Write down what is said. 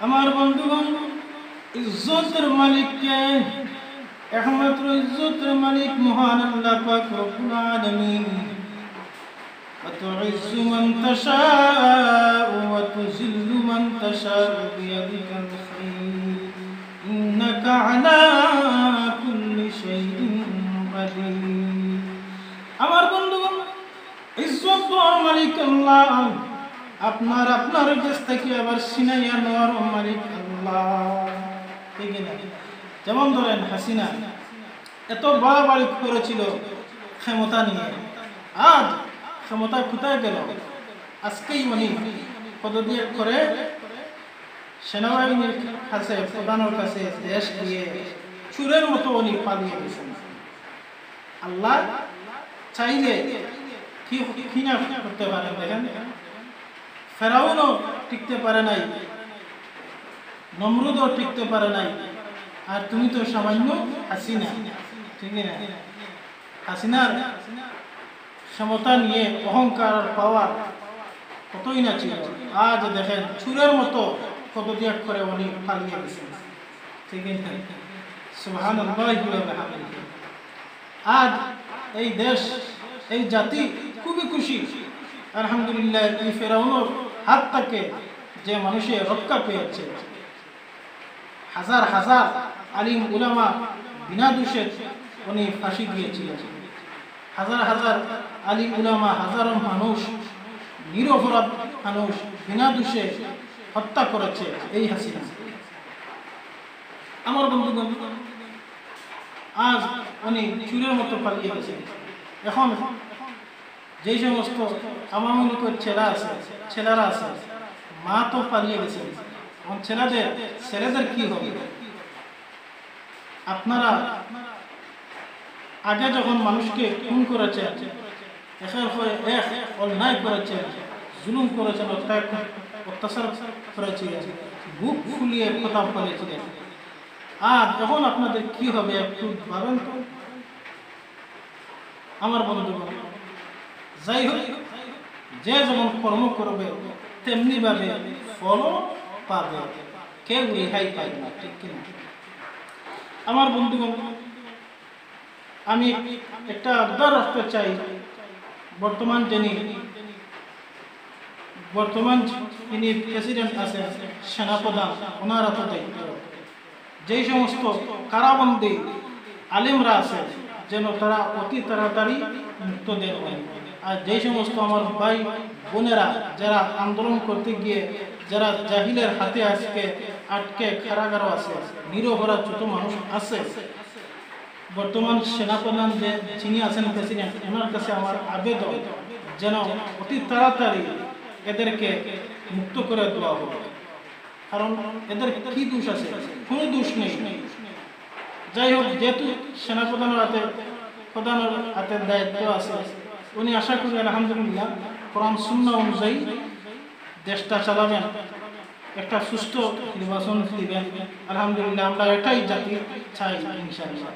আমার বন্ধুগণ, ইজ্জতের মালিককে, একমাত্র ইজ্জতের মালিক মহান আল্লাহ পাক রব্বুল আলামিন। وتعز من تشاء وتذل من تشاء بيدك الخير إنك على كل شيء قدير। আমার বন্ধুগণ, ইজ্জত মালিক আল্লাহ। আপনার কাছ থেকে আবার সিনাইয়া নেওয়ার মালিক আল্লাহ। ঠিক না? যেমন ধরেন হাসিনা এত বাড়াবাড়ি করেছিল ক্ষমতা নিয়ে, আজ ক্ষমতা কোথায় গেল? আজকেই পদত্যাগ করে সেনাবাহিনীর কাছে, প্রধানের কাছে দেশ দিয়ে চুরের মতো পালিয়ে গেছেন। আল্লাহ চাইলে কি না করতে পারেন? দেখেন, ফেরাউনও টিকতে পারে নাই, নমরুদও টিকতে পারে নাই, আর তুমি তো সামান্য হাসিনা। ঠিক না? হাসিনার ক্ষমতা নিয়ে অহংকার পাওয়ার কতই না ছিল। আজ দেখেন চুরের মতো পদত্যাগ করে উনি পালিয়ে গেছেন। ঠিক না? সুবহানাল্লাহি ওয়া বিহামদিহি। আজ এই দেশ, এই জাতি খুবই খুশি, আলহামদুলিল্লাহ। এই ফেরাউনের হাত থেকে যে মানুষের রক্ষা পেয়েছে, হাজার হাজার আলিম উলামা বিনা দোষে উনি ফাঁসি দিয়েছিলেন। হাজার হাজার আলিম উলামা, হাজারো মানুষ, নিরপরাধ মানুষ বিনা দোষে হত্যা করেছে এই হাসিনা। আমার বন্ধুগণ, আজ উনি চুরের মতো পালিয়ে গেছে। এখন যেই সমস্ত আওয়ামী লীগের ছেলেরা আছে, মা তো পালিয়ে গেছে, এখন ছেলেদের কি হবে? আপনারা আগে যখন মানুষকে খুন করেছে, একের পরে এক অন্যায় করেছে, জুলুম করেছেন, অত্যাচার করেছিলেন, বুক ফুলিয়ে কথা বলেছিলেন, আর এখন আপনাদের কি হবে একটু ভাবেন তো। আমার বন্ধুগণ, যাই হোক, যে যেমন কর্ম করবে তেমনি ভাবে ফলও পাবে, কেউ রেহাই পাবে না। ঠিক কিনা? আমার বন্ধুগণ, আমি একটা আবদার রাখতে চাই। বর্তমান যিনি প্রেসিডেন্ট আছেন, সেনাপ্রধান, ওনারা তো দায়িত্ব, যেই সমস্ত কারাবন্দী আলিমরা আছে যেন তারা অতি তাড়াতাড়ি মুক্ত দেন। আর যেই সমস্ত আমার ভাই বোনেরা যারা আন্দোলন করতে গিয়ে যারা জাহিলের হাতে আজকে আটকে কারাগারও আছে, নিরপরাধ যত মানুষ আছে, বর্তমান সেনাপ্রধান যিনি আছেন প্রেসিডেন্ট, ওনার কাছে আমার আবেদন যেন অতি তাড়াতাড়ি এদেরকে মুক্ত করে দেওয়া হবে। কারণ এদের কি দোষ আছে? কোনো দোষ নেই। যাই হোক, যেহেতু সেনাপ্রধানের হাতে দায়িত্ব আছে, উনি আশা করি আলহামদুলিল্লাহ কোরআন সুন্নাহ অনুযায়ী দেশটা চালাবেন, একটা সুষ্ঠু নির্বাচন দিবেন। আলহামদুলিল্লাহ আমরা এটাই জাতি চাই, ইনশাআল্লাহ।